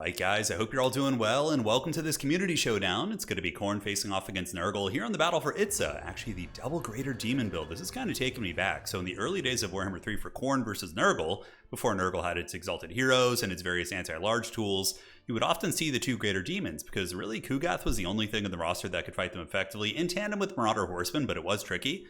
Right, guys, I hope you're all doing well, and welcome to this community showdown. It's going to be Korn facing off against Nurgle here on the battle for Itza, actually the double greater demon build. This is kind of taking me back. So in the early days of Warhammer 3 for Korn versus Nurgle, before Nurgle had its exalted heroes and its various anti-large tools, you would often see the two greater demons, because really Kugath was the only thing in the roster that could fight them effectively in tandem with Marauder Horsemen, but it was tricky.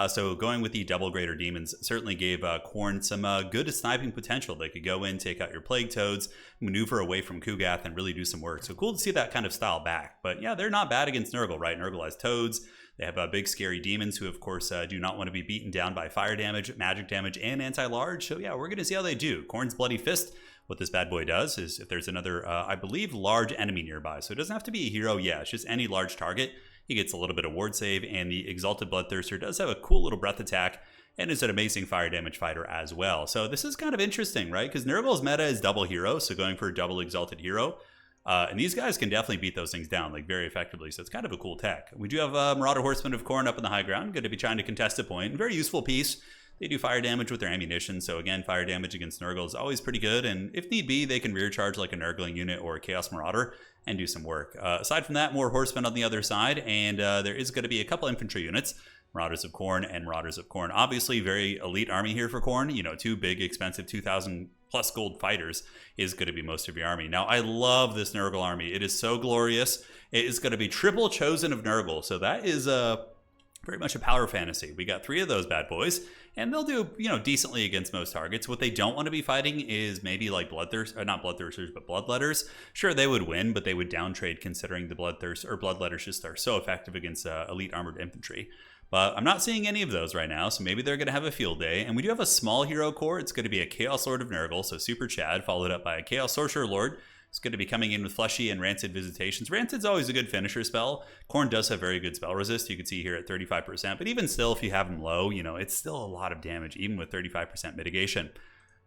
So going with the double greater demons certainly gave Khorne some good sniping potential. They could go in, take out your plague toads, maneuver away from Kugath, and really do some work. So cool to see that kind of style back. But yeah, they're not bad against Nurgle, right? Nurgle has toads. They have big scary demons who, of course, do not want to be beaten down by fire damage, magic damage, and anti-large. So yeah, we're going to see how they do. Khorne's Bloody Fist, what this bad boy does is if there's another, I believe, large enemy nearby. So it doesn't have to be a hero. Yeah, it's just any large target. He gets a little bit of ward save, and the Exalted Bloodthirster does have a cool little breath attack and is an amazing fire damage fighter as well. So this is kind of interesting, right? Because Nurgle's meta is double hero, so going for a double Exalted hero. And these guys can definitely beat those things down like very effectively, so it's kind of a cool tech. We do have Marauder Horsemen of Korn up in the high ground, going to be trying to contest a point. Very useful piece. They do fire damage with their ammunition, so again, fire damage against Nurgle is always pretty good, and if need be, they can rear charge like a Nurgling unit or a Chaos Marauder and do some work. Aside from that, more Horsemen on the other side, and there is going to be a couple infantry units, Marauders of Korn and Marauders of Korn. Obviously, very elite army here for Korn. You know, two big, expensive 2,000 plus gold fighters is going to be most of your army. Now, I love this Nurgle army. It is so glorious. It is going to be triple chosen of Nurgle, so that is very much a power fantasy. We got 3 of those bad boys, and they'll do, you know, decently against most targets. What they don't want to be fighting is maybe like not Bloodthirsters, but Bloodletters. Sure, they would win, but they would downtrade considering the Bloodletters just are so effective against elite armored infantry. But I'm not seeing any of those right now, so maybe they're going to have a field day. And we do have a small hero core. It's going to be a Chaos Lord of Nurgle, so Super Chad, followed up by a Chaos Sorcerer Lord. It's going to be coming in with Fleshy and Rancid Visitations. Rancid's always a good finisher spell. Khorne does have very good spell resist. You can see here at 35%. But even still, if you have him low, you know, it's still a lot of damage, even with 35% mitigation.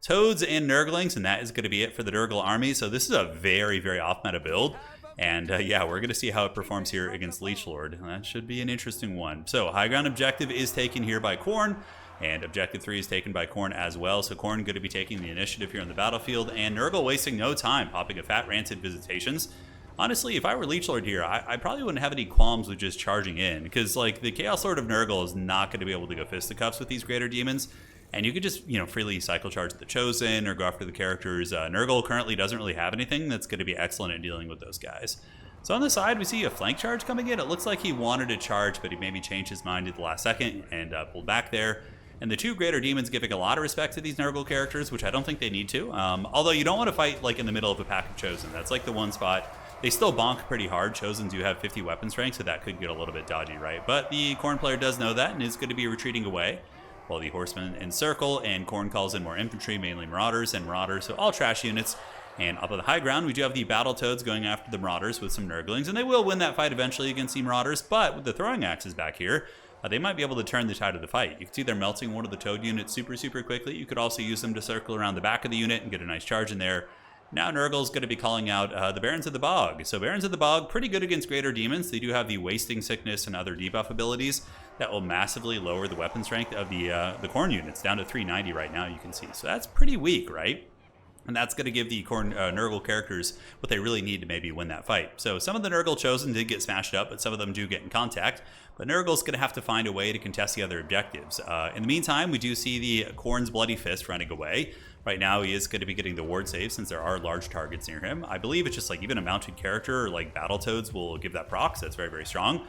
Toads and Nurglings, and that is going to be it for the Nurgle army. So this is a very, very off-meta build. And yeah, we're going to see how it performs here against Leech Lord. That should be an interesting one. So high ground objective is taken here by Khorne. And Objective 3 is taken by Korn as well, so Korn going to be taking the initiative here on the battlefield, and Nurgle wasting no time, popping a fat Rancid Visitations. Honestly, if I were Leech Lord here, I probably wouldn't have any qualms with just charging in, because like the Chaos Lord of Nurgle is not going to be able to go fisticuffs with these greater demons, and you could just, you know, freely cycle charge the Chosen or go after the characters. Nurgle currently doesn't really have anything that's going to be excellent at dealing with those guys. So on the side, we see a flank charge coming in. It looks like he wanted to charge, but he maybe changed his mind at the last second and pulled back there. And the two greater demons giving a lot of respect to these Nurgle characters, which I don't think they need to. Although you don't want to fight like in the middle of a pack of Chosen. That's like the one spot. They still bonk pretty hard. Chosen do have 50 weapon strength, so that could get a little bit dodgy, right? But the Korn player does know that and is going to be retreating away, while the Horsemen encircle, and Korn calls in more infantry, mainly Marauders and Marauders, so all trash units. And up on the high ground, we do have the Battletoads going after the Marauders with some Nurglings, and they will win that fight eventually against the Marauders, but with the throwing axes back here, they might be able to turn the tide of the fight. You can see they're melting one of the Toad units super quickly. You could also use them to circle around the back of the unit and get a nice charge in there. Now Nurgle's going to be calling out the Barons of the Bog. So Barons of the Bog, pretty good against greater demons. They do have the Wasting Sickness and other debuff abilities that will massively lower the weapon strength of the Korn units, down to 390 right now, you can see. So that's pretty weak, right? And that's going to give the Nurgle characters what they really need to maybe win that fight. So some of the Nurgle Chosen did get smashed up, but some of them do get in contact. But Nurgle's going to have to find a way to contest the other objectives. In the meantime, we do see the Khorne's Bloody Fist running away. Right now, he is going to be getting the ward save since there are large targets near him. I believe it's just like even a mounted character or like Battletoads will give that proc, so that's very strong.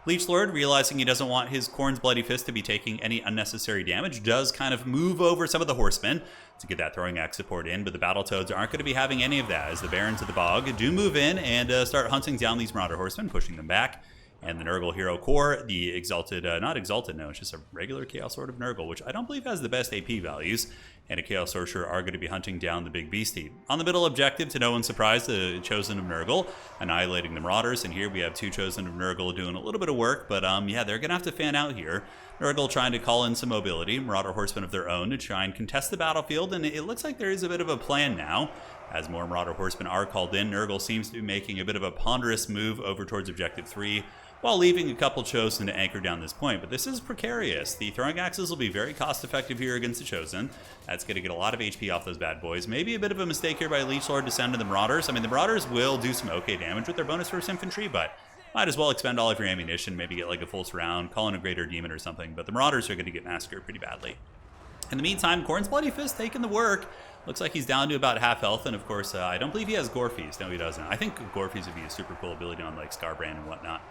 Leech Lord, realizing he doesn't want his Khorne's Bloody Fist to be taking any unnecessary damage, does kind of move over some of the Horsemen to get that throwing axe support in, but the Battletoads aren't going to be having any of that as the Barons of the Bog do move in and start hunting down these Marauder Horsemen, pushing them back. And the Nurgle Hero Core, the Exalted, not Exalted, no, it's just a regular Chaos Lord of Nurgle, which I don't believe has the best AP values, and a Chaos Sorcerer are going to be hunting down the big beastie. On the middle objective, to no one's surprise, the Chosen of Nurgle, annihilating the Marauders, and here we have 2 Chosen of Nurgle doing a little bit of work, but yeah, they're going to have to fan out here. Nurgle trying to call in some mobility, Marauder Horsemen of their own to try and contest the battlefield, and it looks like there is a bit of a plan now. As more Marauder Horsemen are called in, Nurgle seems to be making a bit of a ponderous move over towards Objective 3, while leaving a couple Chosen to anchor down this point. But this is precarious. The throwing axes will be very cost effective here against the Chosen. That's going to get a lot of HP off those bad boys. Maybe a bit of a mistake here by Leech Lord to send to the Marauders. I mean, the Marauders will do some okay damage with their bonus first infantry, but might as well expend all of your ammunition, maybe get like a full surround, call in a Greater Demon or something. But the Marauders are going to get massacred pretty badly. In the meantime, Khorne's Bloody Fist taking the work. Looks like he's down to about half health, and of course, I don't believe he has Gore Feast. No, he doesn't. I think Gore Feast would be a super cool ability on like Scarbrand and whatnot.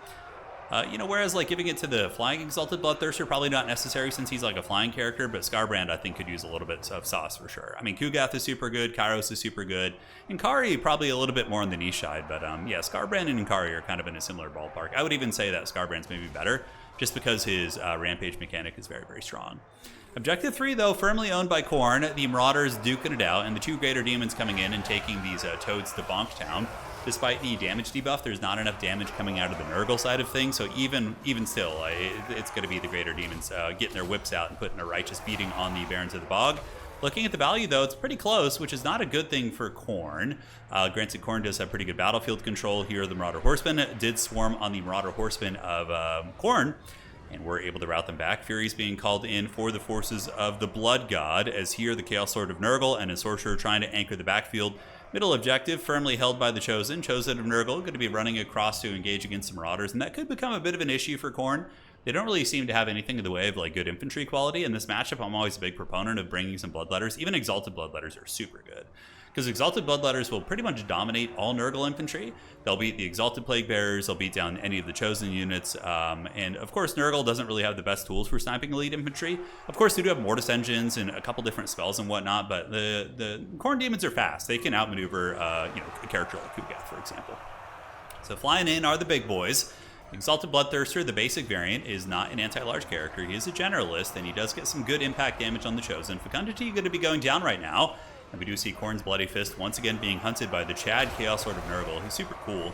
Whereas like giving it to the Flying Exalted Bloodthirster, probably not necessary since he's like a flying character, but Scarbrand I think could use a little bit of sauce for sure. I mean, Kugath is super good, Kairos is super good, and Kari probably a little bit more on the niche side, but yeah, Scarbrand and Kari are kind of in a similar ballpark. I would even say that Scarbrand's maybe better, just because his Rampage mechanic is very, very strong. Objective 3, though, firmly owned by Khorne. The Marauders duking it out, and the 2 Greater Demons coming in and taking these Toads to Bonk Town. Despite the damage debuff, there's not enough damage coming out of the Nurgle side of things, so even still, it's going to be the Greater Demons getting their whips out and putting a righteous beating on the Barons of the Bog. Looking at the value, though, it's pretty close, which is not a good thing for Khorne. Granted, Khorne does have pretty good battlefield control here. The Marauder Horsemen did swarm on the Marauder Horsemen of Khorne, and we're able to route them back. Fury's being called in for the forces of the Blood God, as here the Chaos Lord of Nurgle and a Sorcerer trying to anchor the backfield. Middle objective firmly held by the Chosen. Chosen of Nurgle going to be running across to engage against the Marauders, and that could become a bit of an issue for Khorne. They don't really seem to have anything in the way of like good infantry quality. In this matchup, I'm always a big proponent of bringing some Bloodletters. Even Exalted Bloodletters are super good, because Exalted Bloodletters will pretty much dominate all Nurgle infantry. They'll beat the Exalted Plague Bearers, they'll beat down any of the Chosen units, and of course Nurgle doesn't really have the best tools for sniping elite infantry. Of course they do have Mortis Engines and a couple different spells and whatnot, but the Khorne Demons are fast. They can outmaneuver a character like Kugath, for example. So flying in are the big boys. Exalted Bloodthirster, the basic variant, is not an anti-large character. He is a generalist, and he does get some good impact damage on the Chosen. Fecundity going to be going down right now. And we do see Khorne's Bloody Fist once again being hunted by the Chad Chaos Lord of Nurgle. He's super cool.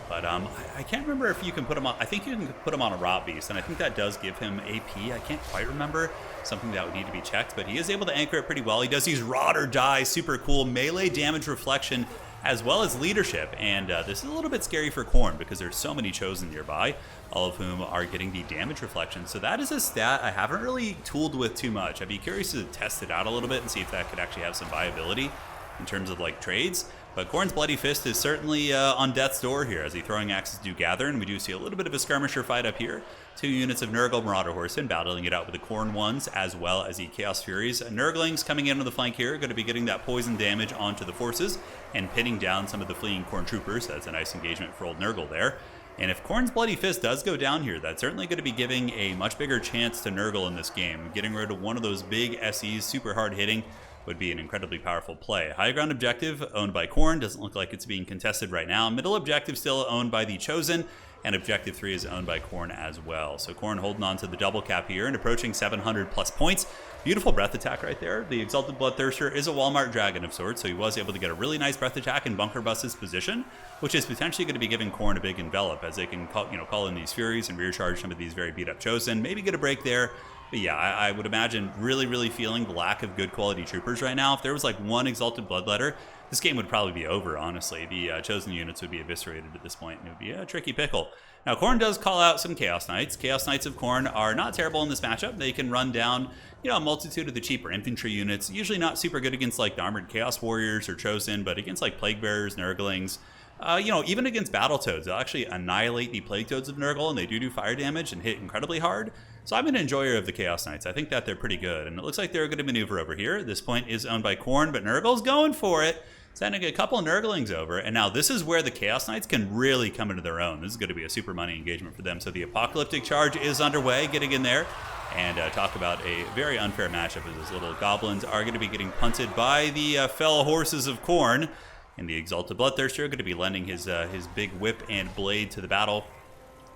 But I can't remember if you can put him on... I think you can put him on a Rot Beast, and I think that does give him AP. I can't quite remember. Something that would need to be checked, but he is able to anchor it pretty well. He does use Rot or Die, super cool. Melee damage reflection, as well as leadership. And this is a little bit scary for Khorne, because there's so many Chosen nearby, all of whom are getting the damage reflection. So that is a stat I haven't really tooled with too much. I'd be curious to test it out a little bit and see if that could actually have some viability in terms of like trades. But Khorne's Bloody Fist is certainly on death's door here, as the throwing axes do gather, and we do see a little bit of a skirmisher fight up here. 2 units of Nurgle Marauder Horsemen battling it out with the Khorne ones, as well as the Chaos Furies. Nurglings coming in on the flank here, going to be getting that poison damage onto the forces and pinning down some of the fleeing Khorne troopers. That's a nice engagement for old Nurgle there. And if Khorne's Bloody Fist does go down here, that's certainly going to be giving a much bigger chance to Nurgle in this game. Getting rid of one of those big SEs, super hard hitting, would be an incredibly powerful play. High ground objective owned by Khorne. Doesn't look like it's being contested right now. Middle objective still owned by the Chosen, and objective 3 is owned by Khorne as well. So Khorne holding on to the double cap here and approaching 700 plus points. Beautiful breath attack right there. The Exalted Bloodthirster is a Walmart Dragon of sorts, so he was able to get a really nice breath attack and bunker bust his position, which is potentially going to be giving Khorne a big envelop, as they can call in these Furies and rear charge some of these very beat up Chosen. Maybe get a break there. But yeah, I would imagine really feeling the lack of good quality troopers right now. If there was like one Exalted Bloodletter, this game would probably be over, honestly. The Chosen units would be eviscerated at this point, and it would be a tricky pickle. Now, Khorne does call out some Chaos Knights. Chaos Knights of Khorne are not terrible in this matchup. They can run down, a multitude of the cheaper infantry units. Usually not super good against like the Armored Chaos Warriors or Chosen, but against like Plague Bearers, Nurglings, even against Battletoads, they'll actually annihilate the Plague Toads of Nurgle, and they do fire damage and hit incredibly hard. So I'm an enjoyer of the Chaos Knights. I think that they're pretty good, and it looks like they're going to maneuver over here. This point is owned by Khorne, but Nurgle's going for it, sending a couple of Nurglings over. And now this is where the Chaos Knights can really come into their own. This is going to be a super money engagement for them. So the Apocalyptic Charge is underway, getting in there. And talk about a very unfair matchup, as those little goblins are going to be getting punted by the fell horses of Khorne. And the Exalted Bloodthirster going to be lending his big whip and blade to the battle.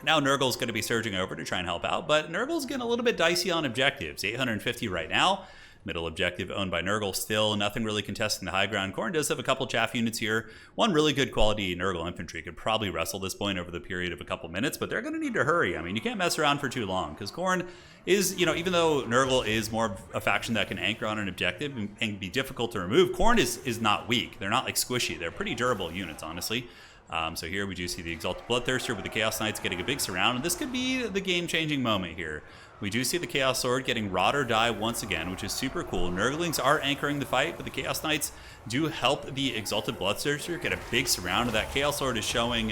Now Nurgle's going to be surging over to try and help out, but Nurgle's getting a little bit dicey on objectives. 850 right now. Middle objective owned by Nurgle still. Nothing really contesting the high ground. Khorne does have a couple chaff units here. One really good quality Nurgle infantry could probably wrestle this point over the period of a couple minutes, but they're going to need to hurry. I mean, you can't mess around for too long, because Khorne is, even though Nurgle is more of a faction that can anchor on an objective and be difficult to remove, Khorne is not weak. They're not like squishy. They're pretty durable units, honestly. So here we do see the Exalted Bloodthirster with the Chaos Knights getting a big surround, and this could be the game-changing moment here. We do see the Chaos Sword getting Rot or Die once again, which is super cool. Nurglings are anchoring the fight, but the Chaos Knights do help the Exalted Bloodthirster get a big surround. That Chaos Sword is showing,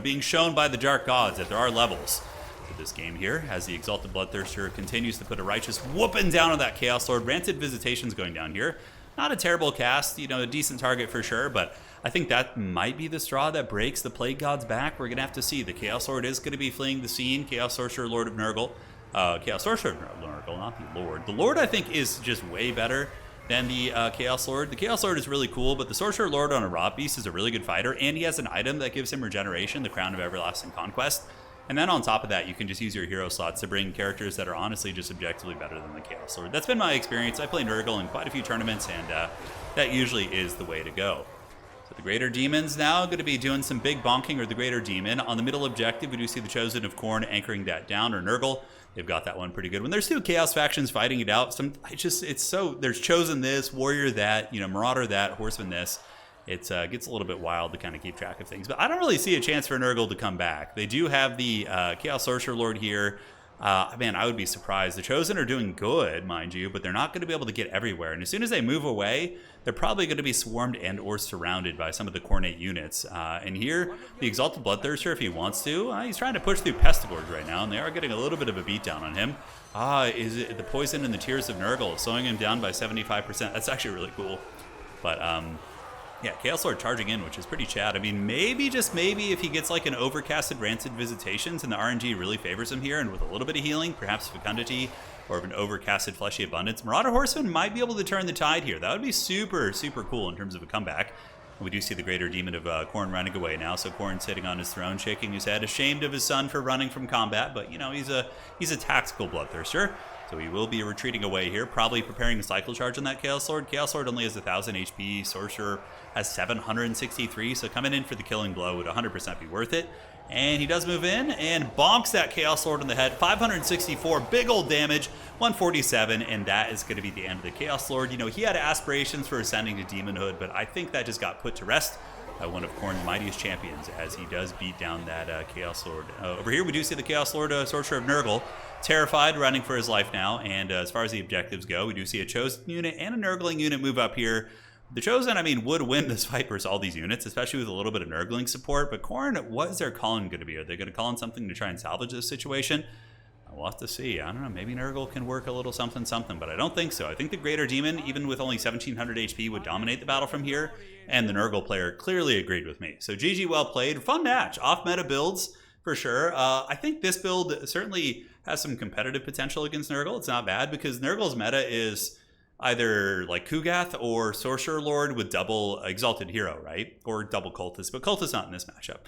being shown by the Dark Gods that there are levels to this game here, as the Exalted Bloodthirster continues to put a righteous whooping down on that Chaos Lord. Rancid Visitation's going down here. Not a terrible cast, a decent target for sure, but I think that might be the straw that breaks the Plague God's back. We're going to have to see. The Chaos Lord is going to be fleeing the scene. Chaos Sorcerer, Lord of Nurgle. Chaos Sorcerer of Nurgle, not the Lord. The Lord, I think, is just way better than the Chaos Lord. The Chaos Lord is really cool, but the Sorcerer Lord on a Rot Beast is a really good fighter, and he has an item that gives him regeneration, the Crown of Everlasting Conquest. And then on top of that, you can just use your hero slots to bring characters that are honestly just objectively better than the Chaos Lord. That's been my experience. I play Nurgle in quite a few tournaments, and that usually is the way to go. So the Greater Demons now going to be doing some big bonking, or the Greater Demon. On the middle objective, we do see the Chosen of Khorne anchoring that down, or Nurgle. They've got that one pretty good. When there's two Chaos factions fighting it out, there's Chosen this, Warrior that, Marauder that, Horseman this. It gets a little bit wild to kind of keep track of things. But I don't really see a chance for Nurgle to come back. They do have the Chaos Sorcerer Lord here. Man, I would be surprised. The Chosen are doing good, mind you, but they're not going to be able to get everywhere. And as soon as they move away, they're probably going to be swarmed and or surrounded by some of the Khornate units. And here, the Exalted Bloodthirster, if he wants to, he's trying to push through Pestigorge right now, and they are getting a little bit of a beatdown on him. Is it the Poison and the Tears of Nurgle, slowing him down by 75%? That's actually really cool. But, yeah, Chaos Lord charging in, which is pretty chad. I mean, maybe, just maybe, if he gets like an overcasted Rancid Visitations and the RNG really favors him here, and with a little bit of healing, perhaps Fecundity, or of an overcasted Fleshy Abundance, Marauder Horseman might be able to turn the tide here. That would be super, super cool in terms of a comeback. We do see the Greater Demon of Korn running away now, so Korn sitting on his throne, shaking his head, ashamed of his son for running from combat, but, he's a tactical Bloodthirster. So he will be retreating away here, probably preparing a cycle charge on that Chaos Lord. Chaos Lord only has 1,000 HP. Sorcerer has 763, so coming in for the killing blow would 100% be worth it. And he does move in and bonks that Chaos Lord on the head. 564, big old damage, 147, and that is going to be the end of the Chaos Lord. He had aspirations for ascending to Demonhood, but I think that just got put to rest by one of Khorne's mightiest champions, as he does beat down that Chaos Lord. Over here, we do see the Chaos Lord, Sorcerer of Nurgle, terrified, running for his life now. And as far as the objectives go, we do see a Chosen unit and a Nurgling unit move up here. The Chosen, would win this fight versus all these units, especially with a little bit of Nurgling support. But Khorne, what is their calling going to be? Are they going to call in something to try and salvage this situation? We'll have to see. I don't know. Maybe Nurgle can work a little something, but I don't think so. I think the Greater Demon, even with only 1,700 HP, would dominate the battle from here. And the Nurgle player clearly agreed with me. So GG, well played. Fun match. Off-meta builds, for sure. I think this build certainly has some competitive potential against Nurgle. It's not bad, because Nurgle's meta is either like Kugath or Sorcerer Lord with double Exalted Hero, right? Or double Cultist, but Cultist not in this matchup.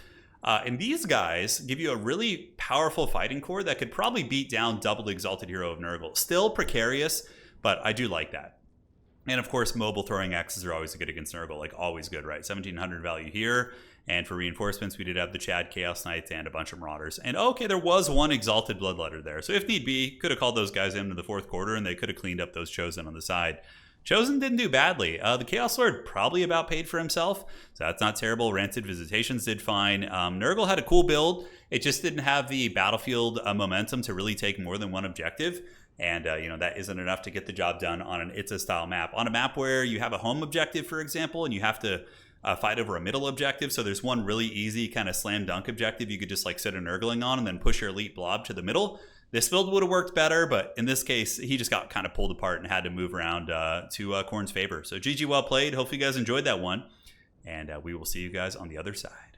And these guys give you a really powerful fighting core that could probably beat down double Exalted Hero of Nurgle. Still precarious, but I do like that. And of course, mobile throwing axes are always good against Nurgle, like always good, right? 1,700 value here. And for reinforcements, we did have the Chad Chaos Knights and a bunch of Marauders. And okay, there was one Exalted Bloodletter there. So if need be, could have called those guys into the fourth quarter, and they could have cleaned up those Chosen on the side. Chosen didn't do badly. The Chaos Lord probably about paid for himself, so that's not terrible. Rancid Visitations did fine. Nurgle had a cool build. It just didn't have the battlefield momentum to really take more than one objective. And, that isn't enough to get the job done on an Itza-style map. On a map where you have a home objective, for example, and you have to fight over a middle objective, so there's one really easy kind of slam dunk objective you could just like sit a Nurgling on and then push your elite blob to the middle. This build would have worked better, but in this case, he just got kind of pulled apart and had to move around to Khorne's favor. So GG, well played. Hopefully you guys enjoyed that one, and we will see you guys on the other side.